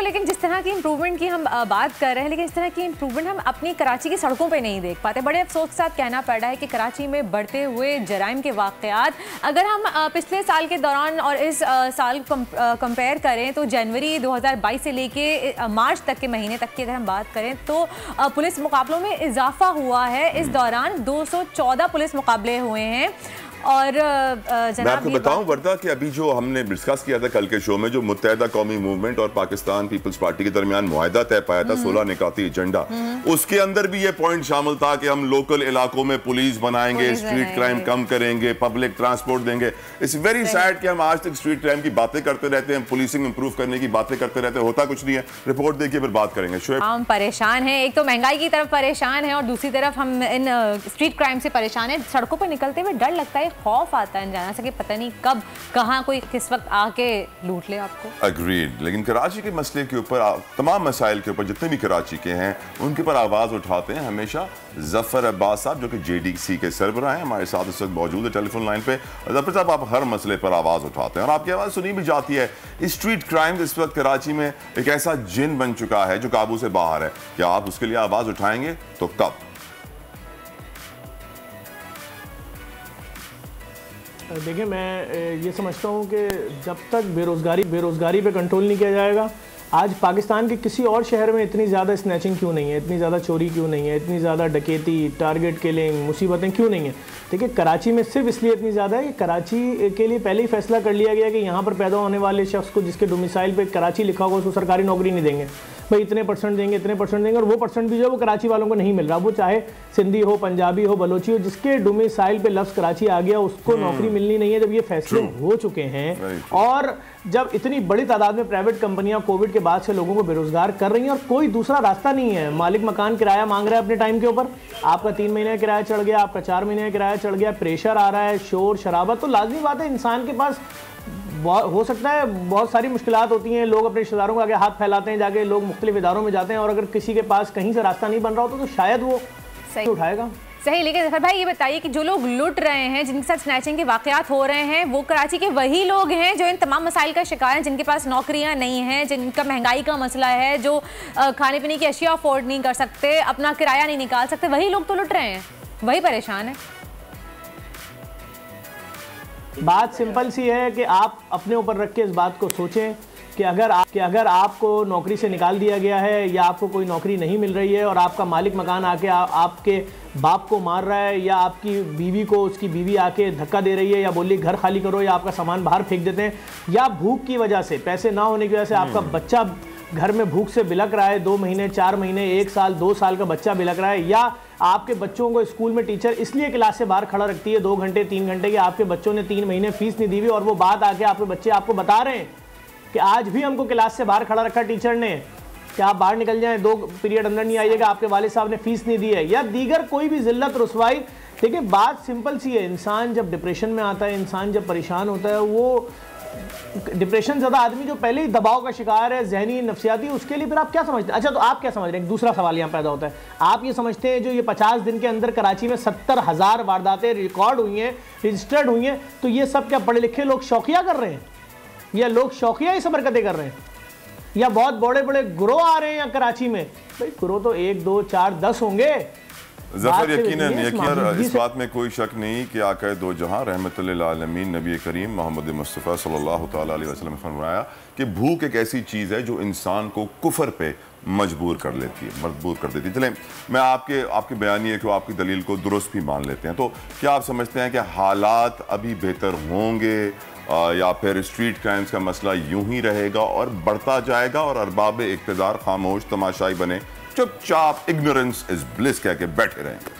बिल्कुल, लेकिन जिस तरह की इम्प्रूवमेंट की हम बात कर रहे हैं, लेकिन इस तरह की इम्प्रूवमेंट हम अपनी कराची की सड़कों पे नहीं देख पाते। बड़े अफसोस के साथ कहना पड़ रहा है कि कराची में बढ़ते हुए जराइम के वाक़यात, अगर हम पिछले साल के दौरान और इस साल कंपेयर करें तो जनवरी 2022 से लेके मार्च तक के महीने तक की अगर हम बात करें तो पुलिस मुकाबलों में इजाफा हुआ है। इस दौरान 214 पुलिस मुकाबले हुए हैं। और मैं आपको बताऊं वर्दा कि अभी जो हमने डिस्कस किया था कल के शो में, जो मुत्तहिदा कौमी मूवमेंट और पाकिस्तान पीपल्स पार्टी के दरमियान मुआहदा तय पाया था 16 निकाती एजेंडा, उसके अंदर भी ये पॉइंट शामिल था कि हम लोकल इलाकों में पुलिस बनाएंगे, स्ट्रीट क्राइम कम करेंगे, पब्लिक ट्रांसपोर्ट देंगे। इट्स वेरी सैड कि हम आज तक स्ट्रीट क्राइम की बातें करते रहते हैं, पुलिसिंग इंप्रूव करने की बातें करते रहते हैं, होता कुछ नहीं है। रिपोर्ट देखिए फिर बात करेंगे। हम परेशान हैं, एक तो महंगाई की तरफ परेशान है और दूसरी तरफ हम इन स्ट्रीट क्राइम से परेशान है। सड़कों पर निकलते हुए डर लगता है, खौफ आता है जाना सके, पता नहीं कब कहां कोई किस वक्त आके लूट ले आपको। अग्रीड। लेकिन कराची के मसले के ऊपर, तमाम मसाइल के ऊपर जितने भी कराची के हैं उनके पर आवाज उठाते हैं हमेशा जफर अब्बास साहब, जो कि JDC के सरबराह हैं, हमारे साथ इस वक्त मौजूद है टेलीफोन लाइन पे। जफर साहब, आप हर मसले पर आवाज उठाते हैं और आपकी आवाज सुनी भी जाती है। स्ट्रीट क्राइम इस वक्त कराची में एक ऐसा जिन बन चुका है जो काबू से बाहर है। क्या आप उसके लिए आवाज उठाएंगे तो कब? देखिए, मैं ये समझता हूँ कि जब तक बेरोज़गारी पे कंट्रोल नहीं किया जाएगा, आज पाकिस्तान के किसी और शहर में इतनी ज़्यादा स्नैचिंग क्यों नहीं है, इतनी ज़्यादा चोरी क्यों नहीं है, इतनी ज़्यादा डकैती, टारगेट किलिंग, मुसीबतें क्यों नहीं है? देखिए, कराची में सिर्फ इसलिए इतनी ज़्यादा है कि कराची के लिए पहले ही फैसला कर लिया गया कि यहाँ पर पैदा होने वाले शख्स को जिसके डोमिसाइल पे कराची लिखा होगा उसको सरकारी नौकरी नहीं देंगे, भाई इतने % देंगे, इतने % देंगे। और वो % भी जो है वो कराची वालों को नहीं मिल रहा, वो चाहे सिंधी हो, पंजाबी हो, बलोची हो, जिसके डोमिसाइल पे लफ्ज़ कराची आ गया उसको नौकरी मिलनी नहीं है। जब ये फैसले हो चुके हैं और जब इतनी बड़ी तादाद में प्राइवेट कंपनियां कोविड के बाद से लोगों को बेरोजगार कर रही हैं और कोई दूसरा रास्ता नहीं है, मालिक मकान किराया मांग रहा है अपने टाइम के ऊपर, आपका 3 महीने का किराया चढ़ गया, आपका 4 महीने का किराया चढ़ गया, प्रेशर आ रहा है, शोर शराबा, तो लाजमी बात है इंसान के पास हो सकता है बहुत सारी मुश्किलात होती हैं। लोग अपने रिश्तेदारों को आगे हाथ फैलाते हैं, जाके लोग मुख्तलिफ इदारों में जाते हैं और अगर किसी के पास कहीं से रास्ता नहीं बन रहा होता तो शायद वो सही उठाएगा। सही। लेकिन जफर भाई, ये बताइए कि जो लोग लूट रहे हैं, जिनके साथ स्नैचिंग के वाकयात हो रहे हैं, वो कराची के वही लोग हैं जो इन तमाम मसाइल का शिकार हैं, जिनके पास नौकरियां नहीं हैं, जिनका महंगाई का मसला है, जो खाने पीने की अशिया अफोर्ड नहीं कर सकते, अपना किराया नहीं निकाल सकते, वही लोग तो लूट रहे हैं, वही परेशान है। बात सिंपल सी है कि आप अपने ऊपर रख के इस बात को सोचें कि अगर आपको नौकरी से निकाल दिया गया है या आपको कोई नौकरी नहीं मिल रही है और आपका मालिक मकान आके आपके बाप को मार रहा है या आपकी बीवी को उसकी बीवी आके धक्का दे रही है या बोली घर खाली करो या आपका सामान बाहर फेंक देते हैं, या भूख की वजह से, पैसे ना होने की वजह से आपका बच्चा घर में भूख से बिलक रहा है, 2 महीने, 4 महीने, 1 साल, 2 साल का बच्चा बिलक रहा है, या आपके बच्चों को स्कूल में टीचर इसलिए क्लास से बाहर खड़ा रखती है 2 घंटे 3 घंटे कि आपके बच्चों ने 3 महीने फीस नहीं दी हुई और वो बात आके आपके बच्चे आपको बता रहे हैं कि आज भी हमको क्लास से बाहर खड़ा रखा टीचर ने कि आप बाहर निकल जाएं, 2 पीरियड अंदर नहीं आइएगा, आपके वालिद साहब ने फीस नहीं दी है, या दीगर कोई भी जिल्लत रुसवाई। देखिए, बात सिंपल सी है, इंसान जब डिप्रेशन में आता है, इंसान जब परेशान होता है, वो डिप्रेशन ज़्यादा आदमी जो पहले ही दबाव का शिकार है, जहनी नफ्सियाती, उसके लिए फिर आप क्या समझते हैं? अच्छा, तो आप क्या समझ रहे हैं? दूसरा सवाल यहाँ पैदा होता है, आप ये समझते हैं जो ये 50 दिन के अंदर कराची में 70,000 वारदातें रिकॉर्ड हुई हैं, रजिस्टर्ड हुई हैं, तो ये सब क्या पढ़े लिखे लोग शौकिया कर रहे हैं, या लोग शौकिया ही सब हरकतें कर रहे हैं, या बहुत बड़े बड़े ग्रोह आ रहे हैं यहाँ कराची में? भाई ग्रोह तो 1, 2, 4, 10 होंगे। ज़फ़र, यकीनन इस बात में कोई शक नहीं कि आक़ाए दो जहां रहमतुल लिल आलमीन नबी करीम मोहम्मद मुस्तफ़ा सल्लल्लाहु तआला अलैहि वसल्लम ने फरमाया कि भूख एक ऐसी चीज़ है जो इंसान को कुफर पे मजबूर कर देती है। चलें, मैं आपके बयानिए को, आपकी दलील को दुरुस्त भी मान लेते हैं, तो क्या आप समझते हैं कि हालात अभी बेहतर होंगे या फिर स्ट्रीट क्राइम्स का मसला यूं ही रहेगा और बढ़ता जाएगा और अरबाब इक़्तिदार खामोश तमाशाई बने, चुपचाप इग्नोरेंस इज ब्लिस कह के बैठे रहेंगे?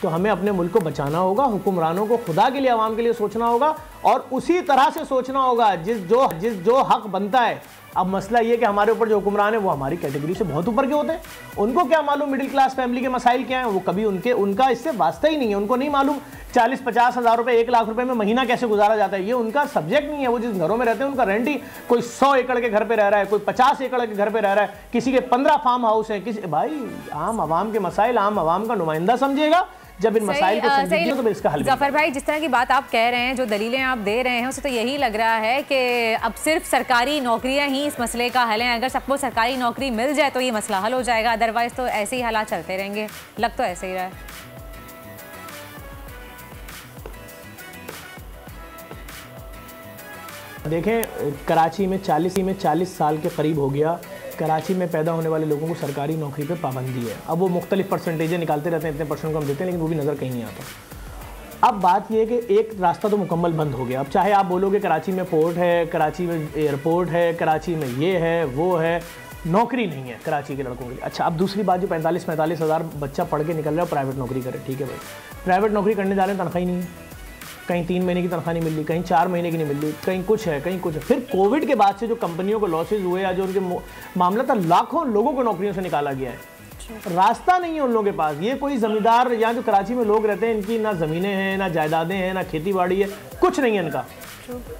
तो हमें अपने मुल्क को बचाना होगा, हुक्मरानों को खुदा के लिए, आवाम के लिए सोचना होगा और उसी तरह से सोचना होगा जिस जो हक बनता है। अब मसला ये कि हमारे ऊपर जो हुक्मरान है वो हमारी कैटेगरी से बहुत ऊपर के होते हैं, उनको क्या मालूम मिडिल क्लास फैमिली के मसाइल क्या हैं, वो कभी उनका इससे वास्ता ही नहीं है, उनको नहीं मालूम 40-50 हज़ार रुपए 1 लाख रुपए में महीना कैसे गुजारा जाता है, ये उनका सब्जेक्ट नहीं है। वो जिस घरों में रहते हैं उनका रेंट ही, कोई 100 एकड़ के घर पे रह रहा है, कोई 50 एकड़ के घर पे रह रहा है, किसी के 15 फार्म हाउस है, किसी भाई आम आवाम के मसाइल आम आवाम का नुमाइंदा समझेगा, जब इन मसाइल को समझेंगे तो इसका हल। जफर भाई, जिस तरह की बात आप कह रहे हैं, जो दलीलें आप दे रहे हैं, उससे तो यही लग रहा है कि अब सिर्फ सरकारी नौकरियां ही इस मसले का हल है। अगर सबको सरकारी नौकरी मिल जाए तो ये मसला हल हो जाएगा, अदरवाइज तो ऐसे ही हालात चलते रहेंगे। लग तो ऐसे ही रहा है। देखें, कराची में 40 साल के करीब हो गया कराची में पैदा होने वाले लोगों को सरकारी नौकरी पे पाबंदी है। अब वो मुख्तलिफ परसेंटेजें निकालते रहते हैं, इतने परसेंट को हम देते हैं, लेकिन वो भी नज़र कहीं नहीं आता। अब बात ये है कि एक रास्ता तो मुकम्मल बंद हो गया। अब चाहे आप बोलोगे कराची में पोर्ट है, कराची में एयरपोर्ट है, कराची में ये है वो है, नौकरी नहीं है कराची के लड़कों के लिए। अच्छा, अब दूसरी बात, जो 45-45 हज़ार बच्चा पढ़ के निकल रहा है प्राइवेट नौकरी करे, ठीक है भाई, प्राइवेट नौकरी करने जा रहे हैं, तनख्वाह ही नहीं है, कहीं 3 महीने की तनख्वाह नहीं मिल रही, कहीं 4 महीने की नहीं मिल रही, कहीं कुछ है, कहीं कुछ है। फिर कोविड के बाद से जो कंपनियों को लॉसेज हुए या जो उनके मामला था, लाखों लोगों को नौकरियों से निकाला गया है। रास्ता नहीं है उन लोगों के पास। ये कोई जमींदार, यहाँ जो कराची में लोग रहते हैं, इनकी ना ज़मीनें हैं, ना जायदादें हैं, ना खेती बाड़ी है, कुछ नहीं है इनका।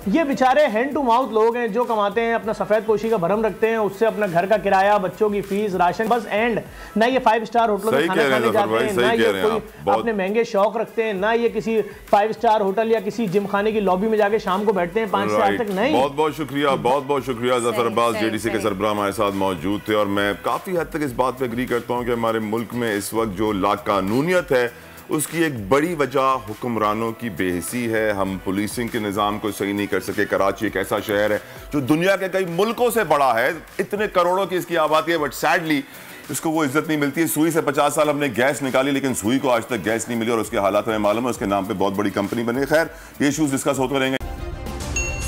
ये बेचारे हैंड टू माउथ लोग हैं जो कमाते हैं, अपना सफ़ेद पोशी का भरम रखते हैं, उससे अपना घर का किराया, बच्चों की फीस, राशन, बस एंड। ना ये 5 स्टार होटलों में खाना खाने जाते हैं, ना ये कोई अपने महंगे शौक रखते हैं, ना ये किसी 5 स्टार होटल या किसी जिम खाने की लॉबी में जाके शाम को बैठते हैं 5 से 8 तक। नहीं, बहुत बहुत शुक्रिया जफर अब्बास, जेडीसी के सरबराह हमारे साथ मौजूद थे। और मैं काफ़ी हद तक इस बात पर एग्री करता हूँ कि हमारे मुल्क में इस वक्त जो लाकानूनियत है, उसकी एक बड़ी वजह हुक्मरानों की बेहसी है। हम पुलिसिंग के निज़ाम को सही नहीं कर सके। कराची एक ऐसा शहर है जो दुनिया के कई मुल्कों से बड़ा है, इतने करोड़ों की इसकी आबादी है, बट सैडली इसको वो इज्जत नहीं मिलती है। सुई से 50 साल हमने गैस निकाली, लेकिन सुई को आज तक गैस नहीं मिली और उसके हालात हमें मालूम है। उसके नाम पे बहुत बड़ी कंपनी बनी। खैर, ये इश्यूज डिस्कस होते रहेंगे।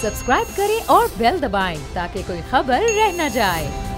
सब्सक्राइब करें और बेल दबाएं ताकि कोई खबर रह न जाए।